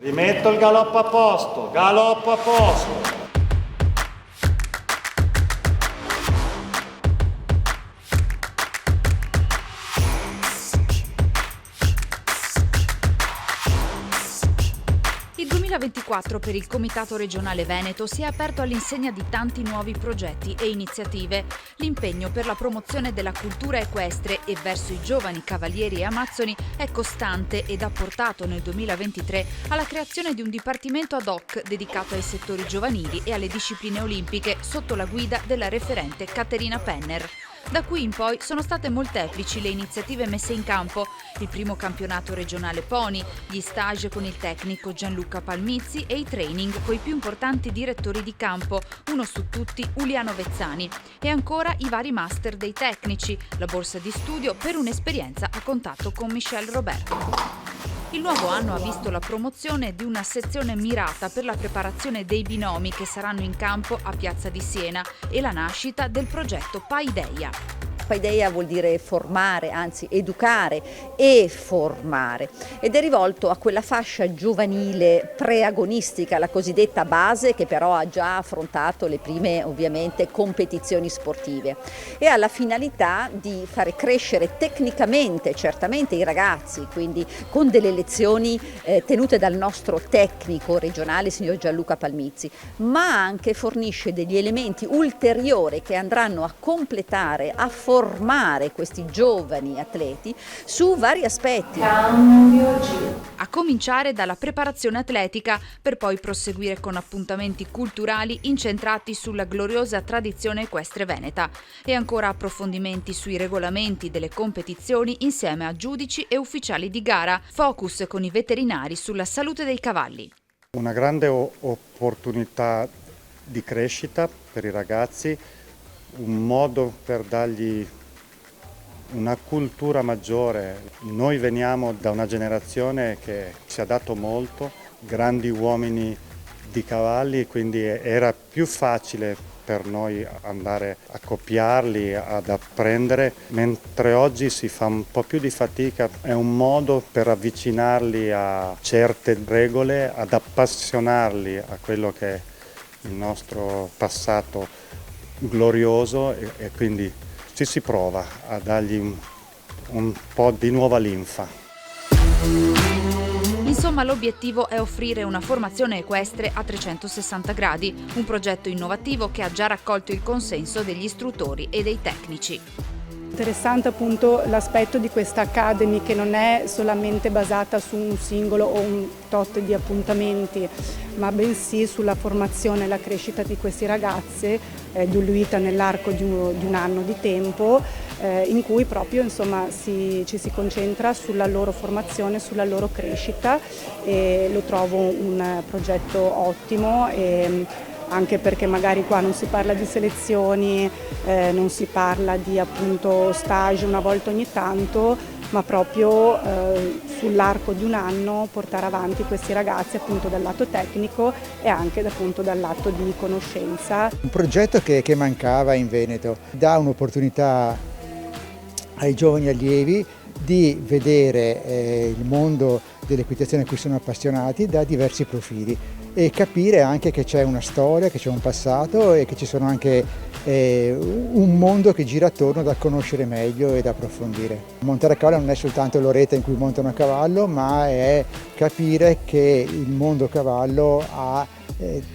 Rimetto il galoppo a posto, galoppo a posto. Il 2024 per il Comitato Regionale Veneto si è aperto all'insegna di tanti nuovi progetti e iniziative. L'impegno per la promozione della cultura equestre e verso i giovani cavalieri e amazzoni è costante ed ha portato nel 2023 alla creazione di un dipartimento ad hoc dedicato ai settori giovanili e alle discipline olimpiche sotto la guida della referente Caterina Penner. Da qui in poi sono state molteplici le iniziative messe in campo: il primo campionato regionale pony, gli stage con il tecnico Gianluca Palmizzi e i training coi più importanti direttori di campo, uno su tutti Uliano Vezzani, e ancora i vari master dei tecnici, la borsa di studio per un'esperienza a contatto con Michel Roberto. Il nuovo anno ha visto la promozione di una sezione mirata per la preparazione dei binomi che saranno in campo a Piazza di Siena e la nascita del progetto Paideia. Paideia vuol dire formare, anzi educare e formare, ed è rivolto a quella fascia giovanile preagonistica, la cosiddetta base, che però ha già affrontato le prime ovviamente competizioni sportive, e ha la finalità di fare crescere tecnicamente certamente i ragazzi, quindi con delle lezioni tenute dal nostro tecnico regionale signor Gianluca Palmizzi, ma anche fornisce degli elementi ulteriori che andranno a completare, a formare questi giovani atleti su vari aspetti. A cominciare dalla preparazione atletica, per poi proseguire con appuntamenti culturali incentrati sulla gloriosa tradizione equestre veneta e ancora approfondimenti sui regolamenti delle competizioni insieme a giudici e ufficiali di gara, focus con i veterinari sulla salute dei cavalli. Una grande opportunità di crescita per i ragazzi, un modo per dargli una cultura maggiore. Noi veniamo da una generazione che ci ha dato molto, grandi uomini di cavalli, quindi era più facile per noi andare a copiarli, ad apprendere, mentre oggi si fa un po' più di fatica. È un modo per avvicinarli a certe regole, ad appassionarli a quello che è il nostro passato glorioso, e quindi ci si prova a dargli un po' di nuova linfa. Insomma, l'obiettivo è offrire una formazione equestre a 360 gradi, un progetto innovativo che ha già raccolto il consenso degli istruttori e dei tecnici. Interessante appunto l'aspetto di questa Academy, che non è solamente basata su un singolo o un tot di appuntamenti, ma bensì sulla formazione e la crescita di questi ragazzi, diluita nell'arco di un anno di tempo, in cui proprio insomma ci si concentra sulla loro formazione, sulla loro crescita, e lo trovo un progetto ottimo. Anche perché magari qua non si parla di selezioni, non si parla di appunto stage una volta ogni tanto, ma proprio sull'arco di un anno portare avanti questi ragazzi appunto dal lato tecnico e anche appunto dal lato di conoscenza. Un progetto che mancava in Veneto, dà un'opportunità ai giovani allievi di vedere il mondo dell'equitazione a cui sono appassionati da diversi profili e capire anche che c'è una storia, che c'è un passato e che ci sono anche un mondo che gira attorno da conoscere meglio e da approfondire. Montare a cavallo non è soltanto l'oretta in cui montano a cavallo, ma è capire che il mondo cavallo ha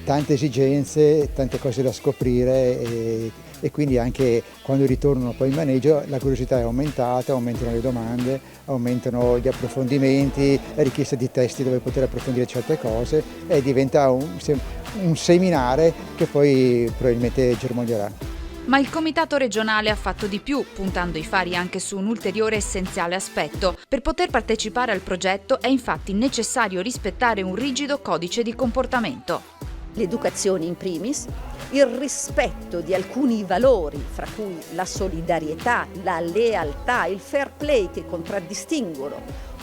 tante esigenze, tante cose da scoprire, e quindi anche quando ritornano poi in maneggio la curiosità è aumentata, aumentano le domande, aumentano gli approfondimenti, la richiesta di testi dove poter approfondire certe cose, e diventa un seminare che poi probabilmente germoglierà. Ma il Comitato regionale ha fatto di più, puntando i fari anche su un ulteriore essenziale aspetto. Per poter partecipare al progetto è infatti necessario rispettare un rigido codice di comportamento. L'educazione in primis, il rispetto di alcuni valori, fra cui la solidarietà, la lealtà, il fair play, che contraddistinguono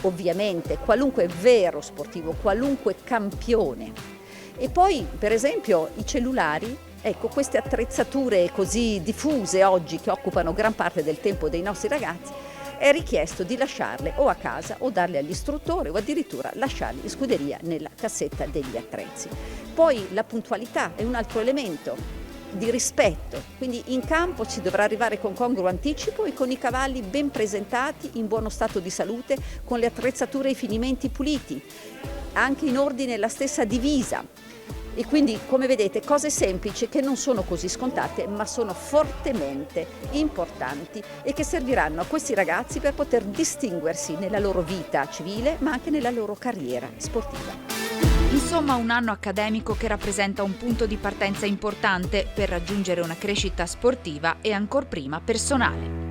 ovviamente qualunque vero sportivo, qualunque campione. E poi, per esempio, i cellulari. Ecco, queste attrezzature così diffuse oggi che occupano gran parte del tempo dei nostri ragazzi, è richiesto di lasciarle o a casa o darle all'istruttore o addirittura lasciarle in scuderia nella cassetta degli attrezzi. Poi la puntualità è un altro elemento di rispetto, quindi in campo si dovrà arrivare con congruo anticipo e con i cavalli ben presentati, in buono stato di salute, con le attrezzature e i finimenti puliti, anche in ordine la stessa divisa. E quindi, come vedete, cose semplici che non sono così scontate, ma sono fortemente importanti e che serviranno a questi ragazzi per poter distinguersi nella loro vita civile, ma anche nella loro carriera sportiva. Insomma, un anno accademico che rappresenta un punto di partenza importante per raggiungere una crescita sportiva e ancor prima personale.